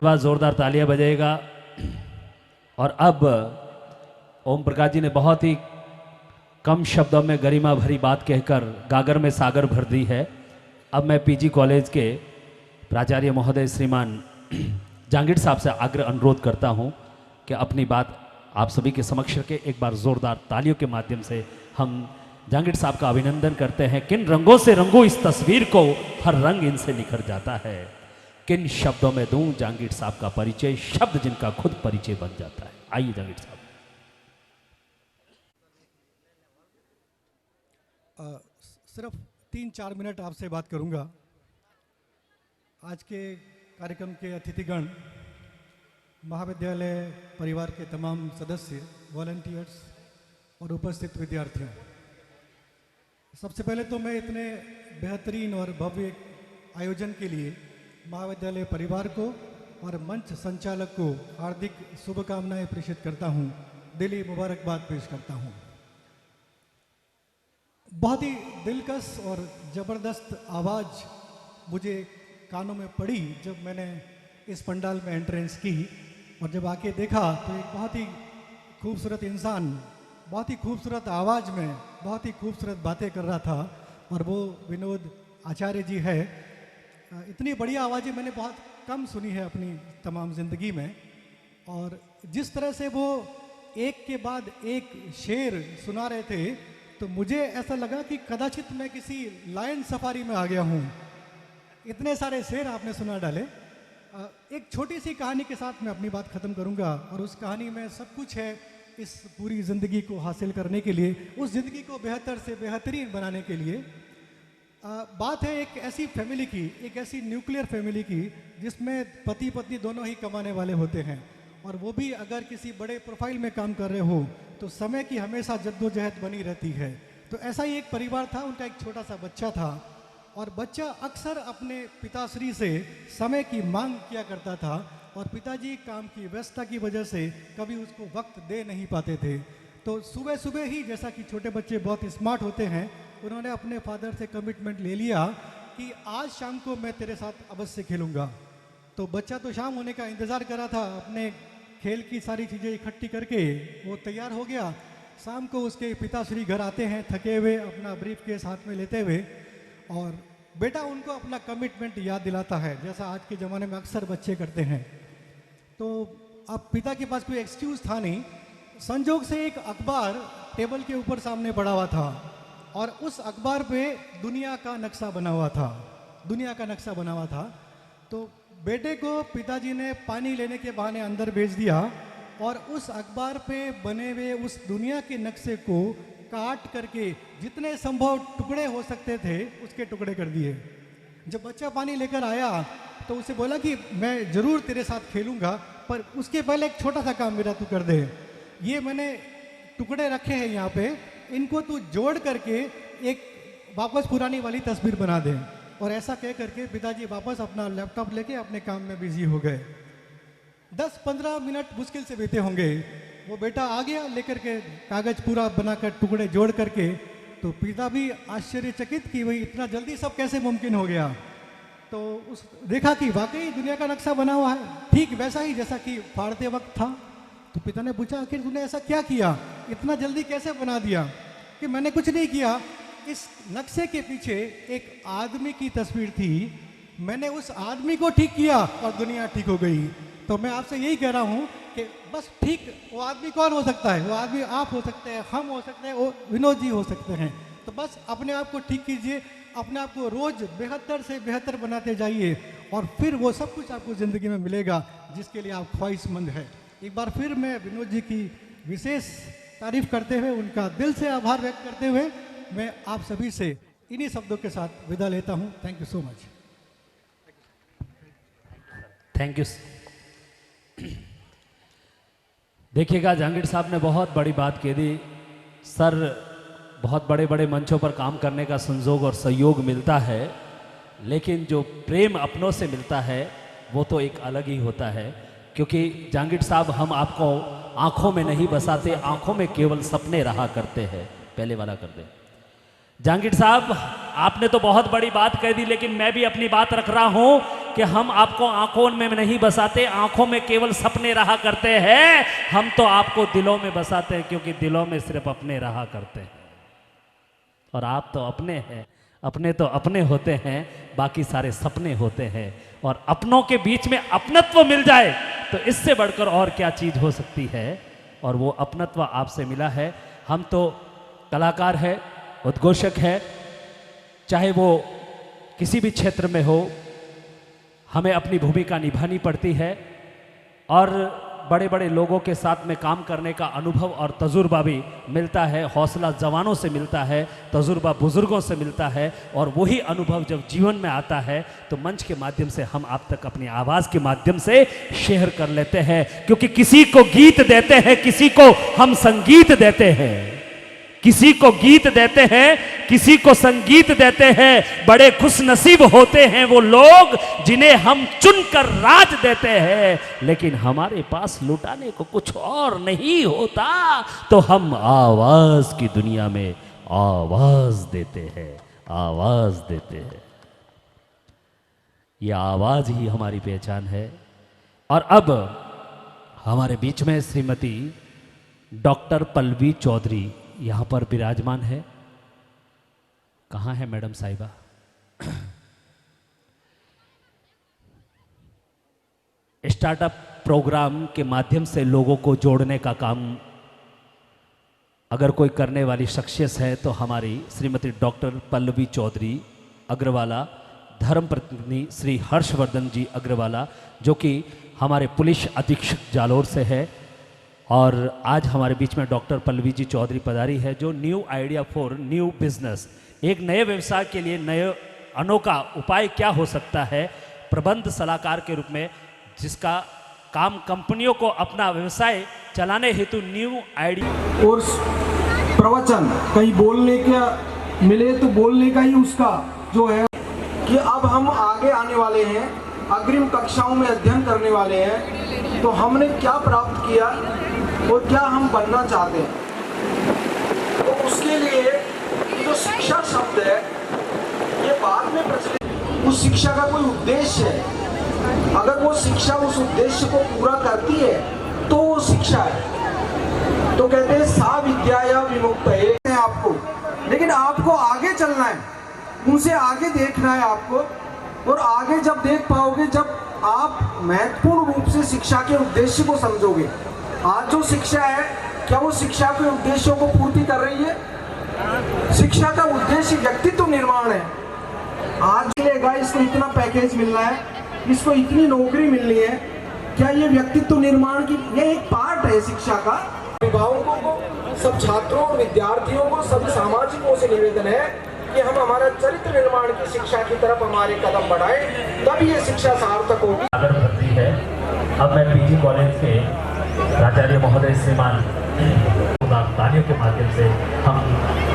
बाद जोरदार तालियां बजाएगा। और अब ओम प्रकाश जी ने बहुत ही कम शब्दों में गरिमा भरी बात कहकर गागर में सागर भर दी है। अब मैं पीजी कॉलेज के प्राचार्य महोदय श्रीमान जहांगीर साहब से आग्रह अनुरोध करता हूं कि अपनी बात आप सभी के समक्ष रखें। एक बार जोरदार तालियों के माध्यम से हम जहांगीर साहब का अभिनंदन करते हैं। किन रंगों से रंगो इस तस्वीर को, हर रंग इनसे निखर जाता है। किन शब्दों में दूं जहांगीर साहब का परिचय, शब्द जिनका खुद परिचय बन जाता है। आइए जहांगीर साहब। सिर्फ 3-4 मिनट आपसे बात करूंगा। आज के कार्यक्रम के अतिथिगण, महाविद्यालय परिवार के तमाम सदस्य, वॉलंटियर्स और उपस्थित विद्यार्थियों, सबसे पहले तो मैं इतने बेहतरीन और भव्य आयोजन के लिए महाविद्यालय परिवार को और मंच संचालक को हार्दिक शुभकामनाएं प्रेषित करता हूं, दिली मुबारकबाद पेश करता हूं। बहुत ही दिलकश और ज़बरदस्त आवाज़ मुझे कानों में पड़ी जब मैंने इस पंडाल में एंट्रेंस की, और जब आके देखा तो एक बहुत ही खूबसूरत इंसान बहुत ही खूबसूरत आवाज़ में बहुत ही खूबसूरत बातें कर रहा था, और वो विनोद आचार्य जी है। इतनी बढ़िया आवाज़ें मैंने बहुत कम सुनी है अपनी तमाम ज़िंदगी में, और जिस तरह से वो एक के बाद एक शेर सुना रहे थे तो मुझे ऐसा लगा कि कदाचित मैं किसी लायन सफारी में आ गया हूँ। इतने सारे शेर आपने सुना डाले। एक छोटी सी कहानी के साथ मैं अपनी बात ख़त्म करूँगा, और उस कहानी में सब कुछ है इस पूरी ज़िंदगी को हासिल करने के लिए, उस ज़िंदगी को बेहतर से बेहतरीन बनाने के लिए। बात है एक ऐसी फैमिली की, एक ऐसी न्यूक्लियर फैमिली की जिसमें पति पत्नी दोनों ही कमाने वाले होते हैं, और वो भी अगर किसी बड़े प्रोफाइल में काम कर रहे हो तो समय की हमेशा जद्दोजहद बनी रहती है। तो ऐसा ही एक परिवार था, उनका एक छोटा सा बच्चा था, और बच्चा अक्सर अपने पिताश्री से समय की मांग किया करता था, और पिताजी काम की व्यस्तता की वजह से कभी उसको वक्त दे नहीं पाते थे। तो सुबह सुबह ही, जैसा कि छोटे बच्चे बहुत स्मार्ट होते हैं, उन्होंने अपने फादर से कमिटमेंट ले लिया कि आज शाम को मैं तेरे साथ अवश्य खेलूँगा। तो बच्चा तो शाम होने का इंतज़ार कर रहा था, अपने खेल की सारी चीज़ें इकट्ठी करके वो तैयार हो गया। शाम को उसके पिताश्री घर आते हैं थके हुए, अपना ब्रीफ केस हाथ में लेते हुए, और बेटा उनको अपना कमिटमेंट याद दिलाता है, जैसा आज के ज़माने में अक्सर बच्चे करते हैं। तो अब पिता के पास कोई एक्सक्यूज़ था नहीं। संजोग से एक अखबार टेबल के ऊपर सामने पड़ा हुआ था, और उस अखबार पे दुनिया का नक्शा बना हुआ था, दुनिया का नक्शा बना हुआ था। तो बेटे को पिताजी ने पानी लेने के बहाने अंदर भेज दिया, और उस अखबार पे बने हुए उस दुनिया के नक्शे को काट करके जितने संभव टुकड़े हो सकते थे उसके टुकड़े कर दिए। जब बच्चा पानी लेकर आया तो उसे बोला कि मैं ज़रूर तेरे साथ खेलूँगा, पर उसके पहले एक छोटा सा काम मेरा तू कर दे। ये मैंने टुकड़े रखे हैं यहाँ पे, इनको तू जोड़ करके एक वापस पुरानी वाली तस्वीर बना दे। और ऐसा कह करके पिताजी वापस अपना लैपटॉप लेके अपने काम में बिजी हो गए। 10-15 मिनट मुश्किल से बीते होंगे। वो बेटा आ गया लेकर के कागज पूरा बनाकर टुकड़े जोड़ करके, तो पिता भी आश्चर्यचकित कि भाई इतना जल्दी सब कैसे मुमकिन हो गया। तो उस देखा कि वाकई दुनिया का नक्शा बना हुआ है, ठीक वैसा ही जैसा कि फाड़ते वक्त था। तो पिता ने पूछा, आखिर तूने ऐसा क्या किया, इतना जल्दी कैसे बना दिया? कि मैंने कुछ नहीं किया, इस नक्शे के पीछे एक आदमी की तस्वीर थी, मैंने उस आदमी को ठीक किया और दुनिया ठीक हो गई। तो मैं आपसे यही कह रहा हूँ कि बस ठीक, वो आदमी कौन हो सकता है? वो आदमी आप हो सकते हैं, हम हो सकते हैं, वो विनोद जी हो सकते हैं। तो बस अपने आप को ठीक कीजिए, अपने आप को रोज़ बेहतर से बेहतर बनाते जाइए, और फिर वो सब कुछ आपको ज़िंदगी में मिलेगा जिसके लिए आप ख्वाहिशमंद हैं। एक बार फिर मैं विनोद जी की विशेष तारीफ करते हुए, उनका दिल से आभार व्यक्त करते हुए, मैं आप सभी से इन्हीं शब्दों के साथ विदा लेता हूं। Thank you so much. Thank you. देखिएगा, जहांगीर साहब ने बहुत बड़ी बात कह दी। सर, बहुत बड़े बड़े मंचों पर काम करने का संजोग और सहयोग मिलता है, लेकिन जो प्रेम अपनों से मिलता है वो तो एक अलग ही होता है। क्योंकि जहांगीर साहब, हम आपको आंखों में नहीं बसाते, आंखों में केवल सपने रहा करते हैं। पहले वाला कर दे। जहांगीर साहब, आपने तो बहुत बड़ी बात कह दी, लेकिन मैं भी अपनी बात रख रहा हूं कि हम आपको आंखों में नहीं बसाते, आंखों में केवल सपने रहा करते हैं, हम तो आपको दिलों में बसाते हैं, क्योंकि दिलों में सिर्फ अपने रहा करते हैं। और आप तो अपने हैं, अपने तो अपने होते हैं, बाकी सारे सपने होते हैं। और अपनों के बीच में अपनत्व मिल जाए तो इससे बढ़कर और क्या चीज़ हो सकती है। और वो अपनत्व आपसे मिला है। हम तो कलाकार है, उद्घोषक है, चाहे वो किसी भी क्षेत्र में हो, हमें अपनी भूमिका निभानी पड़ती है। और बड़े बड़े लोगों के साथ में काम करने का अनुभव और तजुर्बा भी मिलता है, हौसला जवानों से मिलता है, तजुर्बा बुजुर्गों से मिलता है। और वही अनुभव जब जीवन में आता है तो मंच के माध्यम से हम आप तक अपनी आवाज़ के माध्यम से शेयर कर लेते हैं। क्योंकि किसी को गीत देते हैं, किसी को हम संगीत देते हैं, किसी को गीत देते हैं, किसी को संगीत देते हैं। बड़े खुश नसीब होते हैं वो लोग जिन्हें हम चुनकर राज देते हैं। लेकिन हमारे पास लुटाने को कुछ और नहीं होता, तो हम आवाज की दुनिया में आवाज देते हैं, आवाज देते हैं। यह आवाज ही हमारी पहचान है। और अब हमारे बीच में श्रीमती डॉक्टर पल्लवी चौधरी यहां पर विराजमान है। कहाँ है मैडम साहिबा? स्टार्टअप प्रोग्राम के माध्यम से लोगों को जोड़ने का काम अगर कोई करने वाली शख्सियत है तो हमारी श्रीमती डॉक्टर पल्लवी चौधरी अग्रवाला, धर्म पत्नी श्री हर्षवर्धन जी अग्रवाला, जो कि हमारे पुलिस अधीक्षक जालोर से है। और आज हमारे बीच में डॉक्टर पल्लवी जी चौधरी पधारी है, जो new idea for new business, एक नए व्यवसाय के लिए नए अनोखा उपाय क्या हो सकता है, प्रबंध सलाहकार के रूप में, जिसका काम कंपनियों को अपना व्यवसाय चलाने हेतु न्यू आइडिया और प्रवचन कहीं बोलने का मिले तो बोलने का ही उसका जो है कि अब हम आगे आने वाले हैं, अग्रिम कक्षाओं में अध्ययन करने वाले हैं, तो हमने क्या प्राप्त किया और क्या हम बनना चाहते हैं। तो उसके लिए जो शिक्षा शब्द है ये बाद में प्रचलित, उस शिक्षा का कोई उद्देश्य है, अगर वो शिक्षा उस उद्देश्य को पूरा करती है तो वो शिक्षा है। तो कहते हैं सा विद्या विमुक्त है आपको, लेकिन आपको आगे चलना है, उनसे आगे देखना है आपको। और आगे जब देख पाओगे जब आप महत्वपूर्ण रूप से शिक्षा के उद्देश्य को समझोगे। आज जो शिक्षा है क्या वो शिक्षा के उद्देश्यों को पूर्ति कर रही है? शिक्षा का उद्देश्य व्यक्तित्व निर्माण है। आज मिलेगा, इसको इतना पैकेज मिलना है, इसको इतनी नौकरी मिलनी है, क्या ये व्यक्तित्व निर्माण की ये एक पार्ट है शिक्षा का? अभिभावकों को, सब छात्रों और विद्यार्थियों को, सभी सामाजिकों से निवेदन है कि हम हमारा चरित्र निर्माण की शिक्षा की तरफ हमारे कदम बढ़ाएं, तब ये शिक्षा सार्थक होगी। अगर भर्ती है, अब मैं पीजी कॉलेज के प्राचार्य महोदय श्रीमान तालियों के माध्यम से हम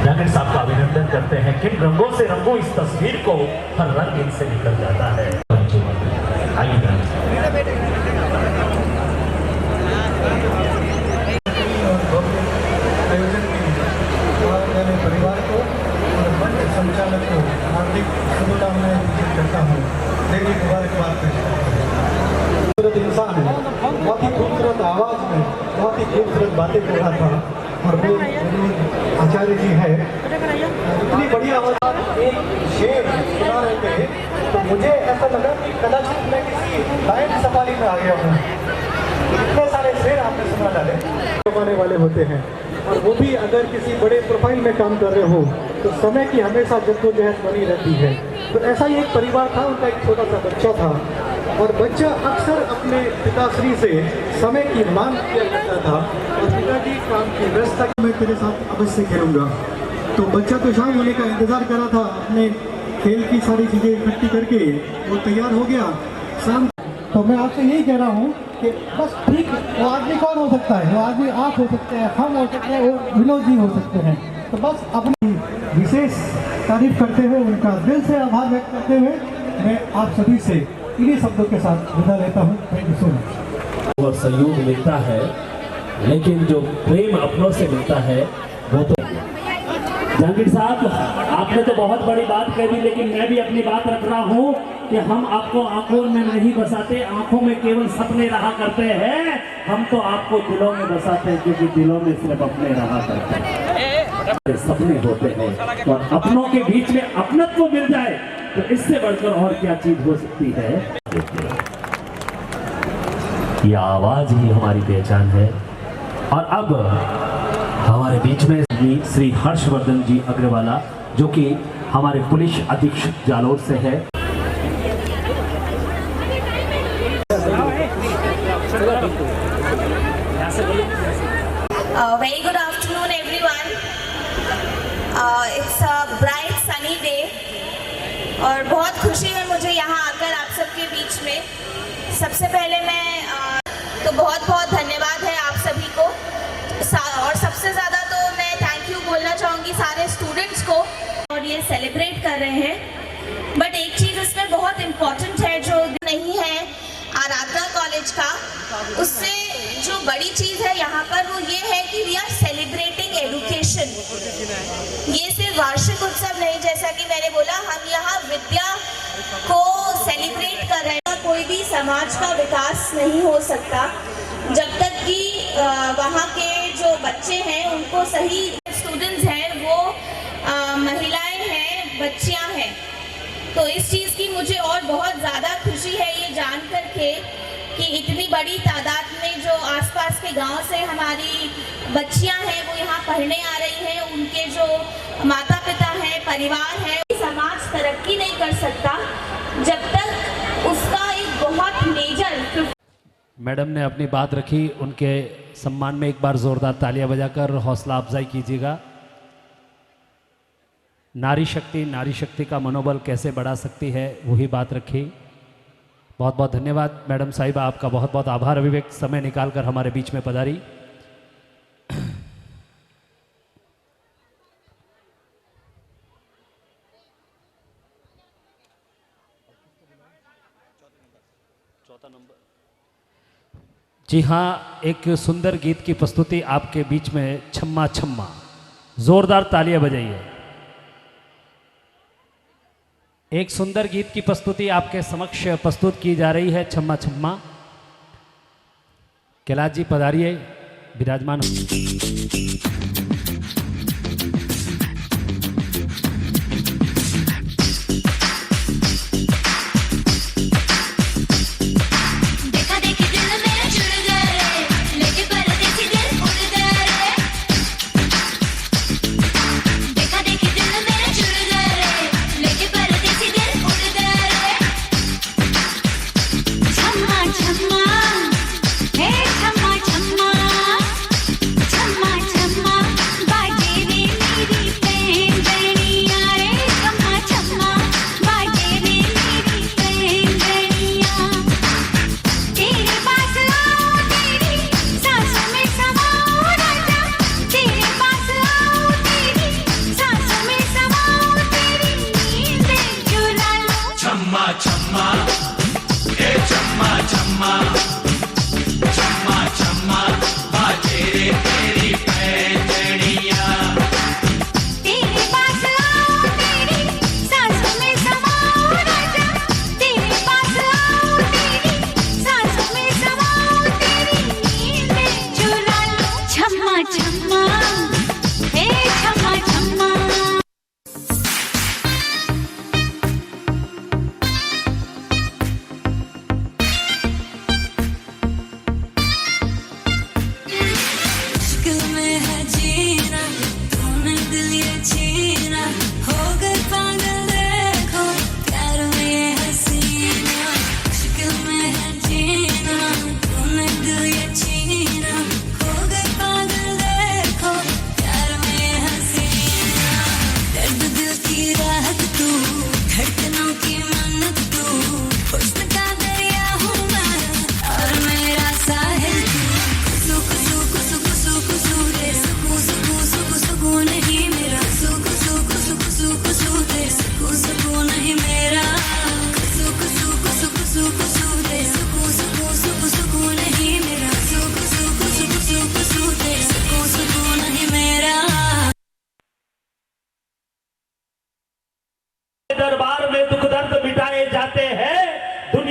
जागीर साहब का अभिनंदन करते हैं। किन रंगों से रंगो इस तस्वीर को, हर रंग इनसे निकल जाता है। आइए परिवार को और मंच संचालक को हार्दिक शुभकामनाएं करता हूँ। देखिए मुबारकबाद खूबसूरत इंसान है, बहुत ही खूबसूरत आवाज़ में बहुत ही खूबसूरत बातें कर रहा था। और वो आचार्य जी है, इतनी बड़ी आवाज़, एक शेर सुना रहे थे तो मुझे ऐसा लगा कि कदाचित मैं किसी लायन सफारी में आ गया हूँ। इतने सारे शेर आपने सुना डाले कमाने वाले होते हैं, और वो भी अगर किसी बड़े प्रोफाइल में काम कर रहे हो तो समय की हमेशा जद्दोजहद बनी रहती है। तो ऐसा ही एक परिवार था, उनका एक छोटा सा बच्चा था, और बच्चा अक्सर अपने पिताश्री से समय की मांग किया करता था, और पिताजी काम की व्यवस्था मैं तेरे साथ अवश्य खेलूंगा। तो बच्चा तो शाम होने का इंतजार कर रहा था, अपने खेल की सारी चीज़ें इकट्ठी करके वो तैयार हो गया शाम। तो मैं आपसे यही कह रहा हूँ कि बस ठीक, वो आदमी कौन हो सकता है? वो आदमी आप हो सकते हैं, हम हो सकते हैं, वो विनोद जी हो सकते हैं। तो बस अपनी विशेष तारीफ करते हुए, उनका दिल से आभार व्यक्त करते हुए मैं आप सभी से इन्हीं शब्दों के साथ विदा लेता हूँ। Thank you so much. और सहयोग मिलता है, लेकिन जो प्रेम अपनों से मिलता है वो तो। जहांगीर साहब, आपने तो बहुत बड़ी बात कह दी, लेकिन मैं भी अपनी बात रख रहा हूँ कि हम आपको आंखों में नहीं बसाते, आंखों में केवल सपने रहा करते हैं, हम तो आपको दिलों में बसाते हैं, क्योंकि दिलों में सिर्फ अपने रहा करते हैं, सपने होते हैं। और अपनों के बीच में अपनत्व मिल जाए तो इससे बढ़कर और क्या चीज हो सकती है। यह आवाज ही हमारी पहचान है। और अब हमारे बीच में श्री हर्षवर्धन जी अग्रवाला, जो कि हमारे पुलिस अधीक्षक जालोर से है। Very good afternoon everyone. It's a bright sunny day और बहुत खुशी है मुझे यहाँ आकर आप सबके बीच में। सबसे पहले मैं तो बहुत बहुत धन्यवाद है आप सभी को, और सबसे ज़्यादा तो मैं थैंक यू बोलना चाहूँगी सारे स्टूडेंट्स को, और ये सेलिब्रेट कर रहे हैं। बट एक चीज़ इसमें बहुत इम्पॉर्टेंट है जो नहीं है आराधना कॉलेज का, उससे जो बड़ी चीज़ है यहाँ पर वो ये है कि वी आर सेलिब्रेटिंग एजुकेशन। ये सिर्फ वार्षिक उत्सव नहीं, जैसा कि मैंने बोला, हम यहाँ विद्या को सेलिब्रेट कर रहे हैं। कोई भी समाज का विकास नहीं हो सकता जब तक कि वहाँ के जो बच्चे हैं उनको सही स्टूडेंट्स हैं, वो महिलाएं हैं, बच्चियाँ हैं। तो इस चीज़ की मुझे और बहुत ज़्यादा खुशी है ये जान कर के कि इतनी बड़ी तादाद में जो आसपास के गांव से हमारी बच्चियां हैं वो यहाँ पढ़ने आ रही हैं, उनके जो माता पिता हैं, परिवार है। समाज तरक्की नहीं कर सकता जब तक उसका एक बहुत मेजर। मैडम ने अपनी बात रखी, उनके सम्मान में एक बार जोरदार तालियां बजाकर हौसला अफजाई कीजिएगा। नारी शक्ति का मनोबल कैसे बढ़ा सकती है, वही बात रखी। बहुत बहुत धन्यवाद मैडम साहिबा, आपका बहुत बहुत आभार अभिव्यक्त समय निकालकर हमारे बीच में पधारी। जी हाँ, एक सुंदर गीत की प्रस्तुति आपके बीच में, छम्मा छम्मा। जोरदार तालियां बजाइए। एक सुंदर गीत की प्रस्तुति आपके समक्ष प्रस्तुत की जा रही है, छम्मा छम्मा। कैलाश जी पधारिए, विराजमान।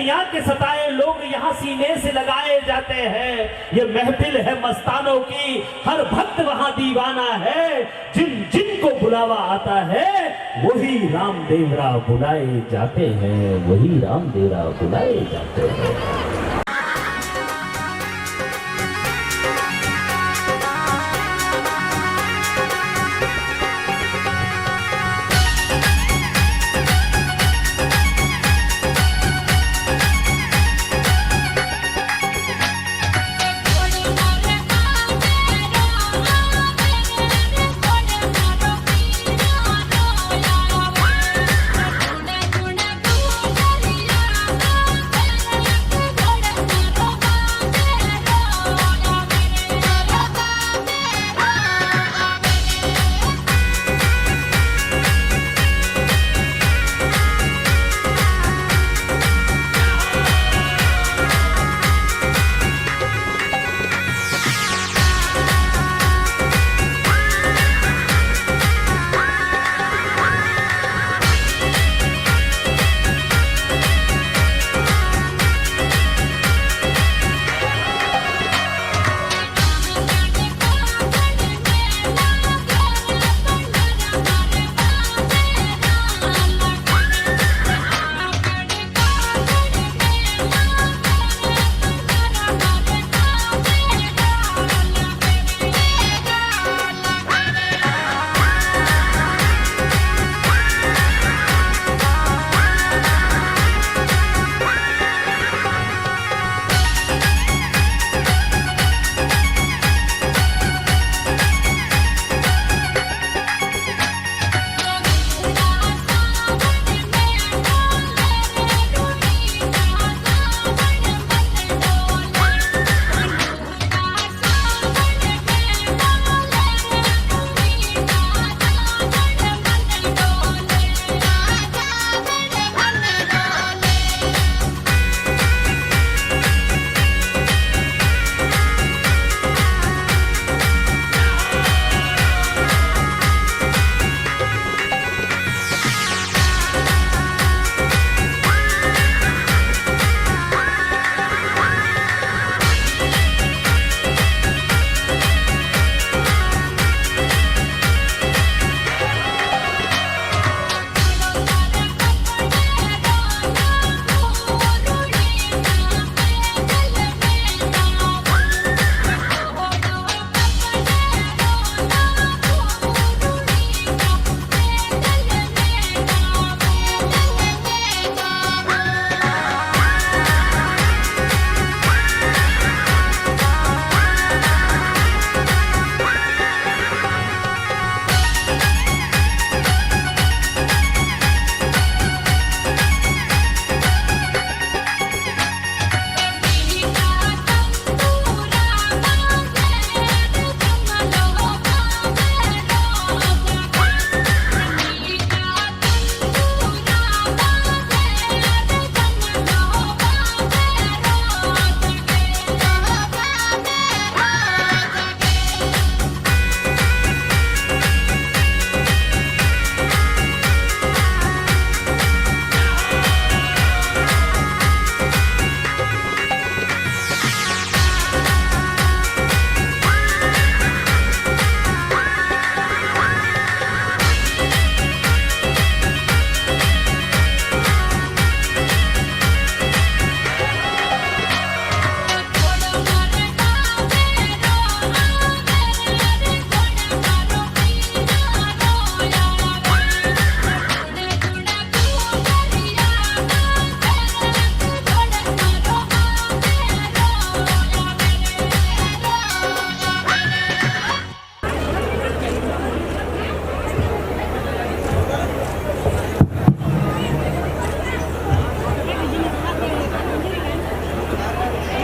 दुनिया के सताए लोग यहाँ सीने से लगाए जाते हैं। ये महफिल है मस्तानों की, हर भक्त वहां दीवाना है। जिन जिन को बुलावा आता है वही रामदेवरा बुलाए जाते हैं, वही रामदेवरा बुलाए जाते हैं।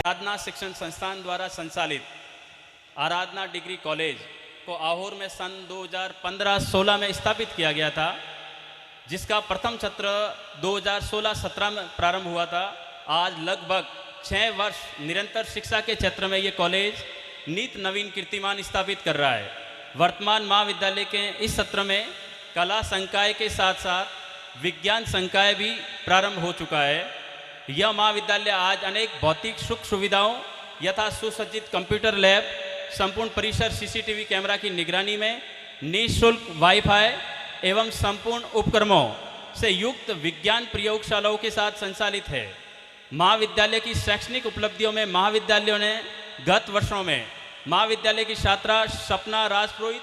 आराधना शिक्षण संस्थान द्वारा संचालित आराधना डिग्री कॉलेज को आहोर में सन 2015-16 में स्थापित किया गया था, जिसका प्रथम सत्र 2016-17 में प्रारंभ हुआ था। आज लगभग 6 वर्ष निरंतर शिक्षा के क्षेत्र में ये कॉलेज नित नवीन कीर्तिमान स्थापित कर रहा है। वर्तमान महाविद्यालय के इस सत्र में कला संकाय के साथ साथ विज्ञान संकाय भी प्रारंभ हो चुका है। यह महाविद्यालय आज अनेक भौतिक सुख सुविधाओं यथा सुसज्जित कंप्यूटर लैब, संपूर्ण परिसर सीसीटीवी कैमरा की निगरानी में, निःशुल्क वाईफाई एवं संपूर्ण उपकरणों से युक्त विज्ञान प्रयोगशालाओं के साथ संचालित है। महाविद्यालय की शैक्षणिक उपलब्धियों में महाविद्यालयों ने गत वर्षों में महाविद्यालय की छात्रा सपना राजपुरोहित,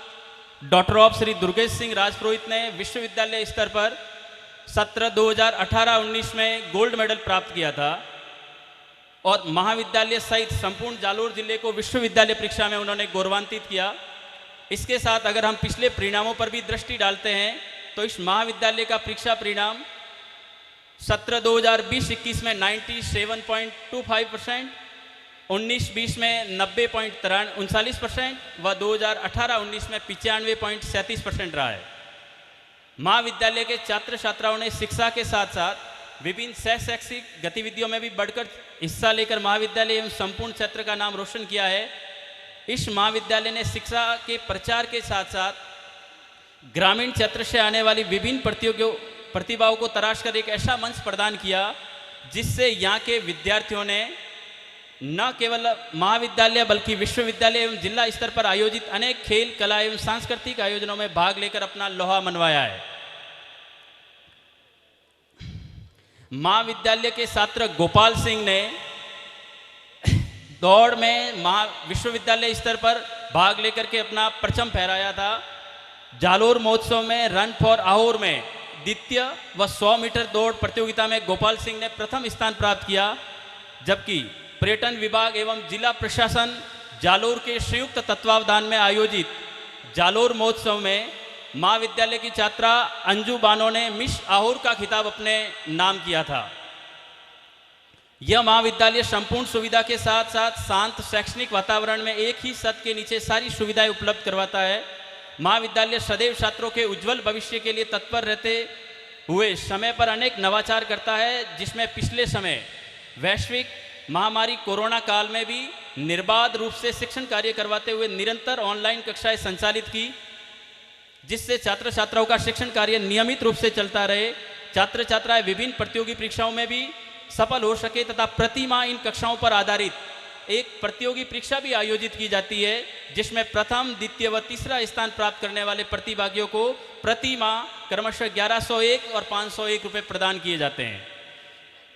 डॉक्टर ऑफ श्री दुर्गेश सिंह राजपुरोहित ने विश्वविद्यालय स्तर पर सत्र 2018-19 में गोल्ड मेडल प्राप्त किया था और महाविद्यालय सहित संपूर्ण जालोर जिले को विश्वविद्यालय परीक्षा में उन्होंने गौरवान्वित किया। इसके साथ अगर हम पिछले परिणामों पर भी दृष्टि डालते हैं तो इस महाविद्यालय का परीक्षा परिणाम सत्र 2020-21 में 97.25%, 19-20 में 90.39% व 2018-19 में 95.37% रहा है। महाविद्यालय के छात्र छात्राओं ने शिक्षा के साथ साथ विभिन्न सह शैक्षिक गतिविधियों में भी बढ़कर हिस्सा लेकर महाविद्यालय एवं संपूर्ण क्षेत्र का नाम रोशन किया है। इस महाविद्यालय ने शिक्षा के प्रचार के साथ साथ ग्रामीण क्षेत्र से आने वाली विभिन्न प्रतिभाओं को तराश कर एक ऐसा मंच प्रदान किया जिससे यहाँ के विद्यार्थियों ने न केवल महाविद्यालय बल्कि विश्वविद्यालय एवं जिला स्तर पर आयोजित अनेक खेल, कला एवं सांस्कृतिक आयोजनों में भाग लेकर अपना लोहा मनवाया है। महाविद्यालय के छात्र गोपाल सिंह ने दौड़ में विश्वविद्यालय स्तर पर भाग लेकर के अपना परचम फहराया था। जालोर महोत्सव में रन फॉर आहोर में द्वितीय व 100 मीटर दौड़ प्रतियोगिता में गोपाल सिंह ने प्रथम स्थान प्राप्त किया, जबकि पर्यटन विभाग एवं जिला प्रशासन जालोर के संयुक्त तत्वावधान में आयोजित जालोर महोत्सव में महाविद्यालय की छात्रा अंजू बानो ने मिस आहोर का खिताब अपने नाम किया था। यह महाविद्यालय संपूर्ण सुविधा के साथ साथ शांत शैक्षणिक वातावरण में एक ही छत के नीचे सारी सुविधाएं उपलब्ध करवाता है। महाविद्यालय सदैव छात्रों के उज्जवल भविष्य के लिए तत्पर रहते हुए समय पर अनेक नवाचार करता है, जिसमें पिछले समय वैश्विक महामारी कोरोना काल में भी निर्बाध रूप से शिक्षण कार्य करवाते हुए निरंतर ऑनलाइन कक्षाएं संचालित की, जिससे छात्र छात्राओं का शिक्षण कार्य नियमित रूप से चलता रहे। छात्र छात्राएं विभिन्न प्रतियोगी परीक्षाओं में भी सफल हो सके तथा प्रति माह इन कक्षाओं पर आधारित एक प्रतियोगी परीक्षा भी आयोजित की जाती है, जिसमें प्रथम, द्वितीय व तीसरा स्थान प्राप्त करने वाले प्रतिभागियों को प्रति माह क्रमशः 1101 और 501 रुपये प्रदान किए जाते हैं।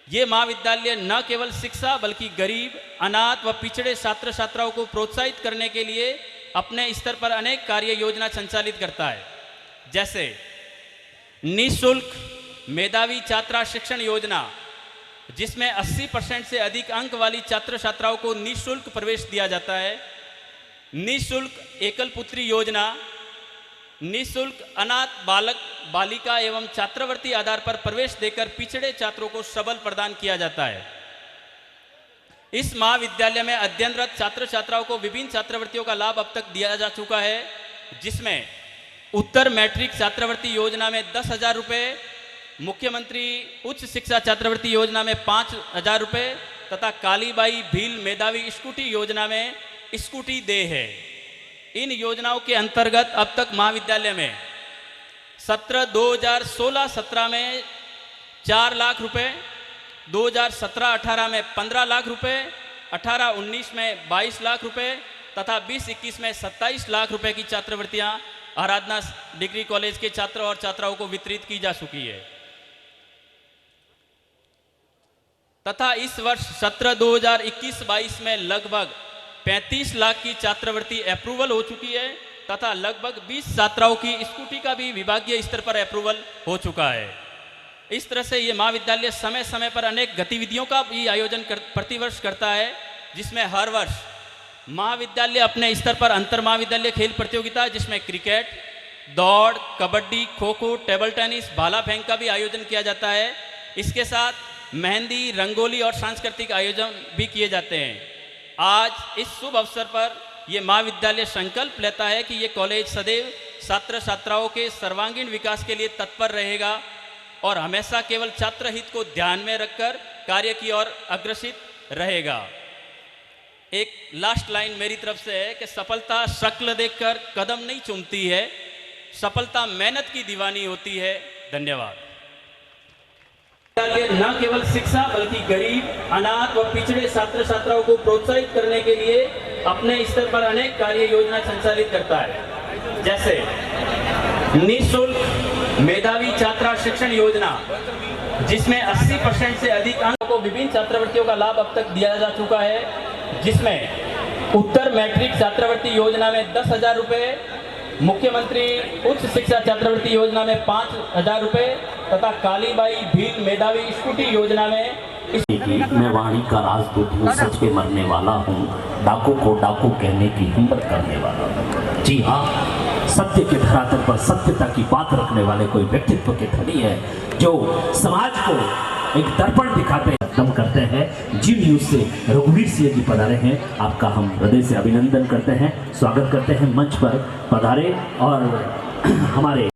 ये महाविद्यालय न केवल शिक्षा बल्कि गरीब, अनाथ व पिछड़े छात्र छात्राओं को प्रोत्साहित करने के लिए अपने स्तर पर अनेक कार्य योजना संचालित करता है, जैसे निःशुल्क मेधावी छात्रा शिक्षण योजना, जिसमें 80% से अधिक अंक वाली छात्र छात्राओं को निःशुल्क प्रवेश दिया जाता है। निःशुल्क एकल पुत्री योजना, निःशुल्क अनाथ बालक बालिका एवं छात्रवृत्ति आधार पर प्रवेश देकर पिछड़े छात्रों को सबल प्रदान किया जाता है। इस महाविद्यालय में अध्ययनरत छात्र छात्राओं को विभिन्न छात्रवृत्तियों का लाभ अब तक दिया जा चुका है, जिसमें उत्तर मैट्रिक छात्रवृत्ति योजना में 10,000 रुपये, मुख्यमंत्री उच्च शिक्षा छात्रवृत्ति योजना में 5,000 रुपये तथा कालीबाई भील मेधावी स्कूटी योजना में स्कूटी दे है। इन योजनाओं के अंतर्गत अब तक महाविद्यालय में सत्र 2016-17 में 4 लाख रुपए, 2017-18 में 15 लाख रुपए, 18-19 में 22 लाख रुपए तथा 20-21 में 27 लाख रुपए की छात्रवृत्तियां आराधना डिग्री कॉलेज के छात्र और छात्राओं को वितरित की जा चुकी है तथा इस वर्ष सत्र 2021-22 में लगभग 35 लाख की छात्रवृत्ति अप्रूवल हो चुकी है तथा लगभग 20 छात्राओं की स्कूटी का भी विभागीय स्तर पर अप्रूवल हो चुका है। इस तरह से ये महाविद्यालय समय समय पर अनेक गतिविधियों का भी आयोजन प्रतिवर्ष करता है, जिसमें हर वर्ष महाविद्यालय अपने स्तर पर अंतर महाविद्यालय खेल प्रतियोगिता, जिसमें क्रिकेट, दौड़, कबड्डी, खो खो, टेबल टेनिस, भाला फेंक का भी आयोजन किया जाता है। इसके साथ मेहंदी, रंगोली और सांस्कृतिक आयोजन भी किए जाते हैं। आज इस शुभ अवसर पर ये महाविद्यालय संकल्प लेता है कि ये कॉलेज सदैव छात्र छात्राओं के सर्वांगीण विकास के लिए तत्पर रहेगा और हमेशा केवल छात्र हित को ध्यान में रखकर कार्य की ओर अग्रसित रहेगा। एक लास्ट लाइन मेरी तरफ से है कि सफलता शक्ल देखकर कदम नहीं चूमती है, सफलता मेहनत की दीवानी होती है। धन्यवाद। के न केवल शिक्षा बल्कि गरीब, अनाथ व पिछड़े छात्र छात्राओं को प्रोत्साहित करने के लिए अपने स्तर पर अनेक कार्य योजना संचालित करता है, जैसे निःशुल्क मेधावी छात्रा शिक्षण योजना, जिसमें 80% से अधिक अंक को विभिन्न छात्रवृत्तियों का लाभ अब तक दिया जा चुका है, जिसमें उत्तर मैट्रिक छात्रवृत्ति योजना में 10,000 रुपये, मुख्यमंत्री उच्च शिक्षा छात्रवृत्ति योजना में 5,000 रुपये तथा कालीबाई भील मेधावी स्कूटी योजना में मैं वाणी का राजदूत हूँ, सच के मरने वाला हूँ, डाकू को डाकू कहने की हिम्मत करने वाला हूँ। जी हाँ, सत्य के धरातल पर सत्यता की बात रखने वाले कोई व्यक्तित्व के धनी है जो समाज को एक दर्पण दिखाते हैं, दम करते हैं। जी न्यूज से रघुवीर सिंह जी पधारे हैं, आपका हम हृदय से अभिनंदन करते हैं, स्वागत करते हैं। मंच पर पधारे और हमारे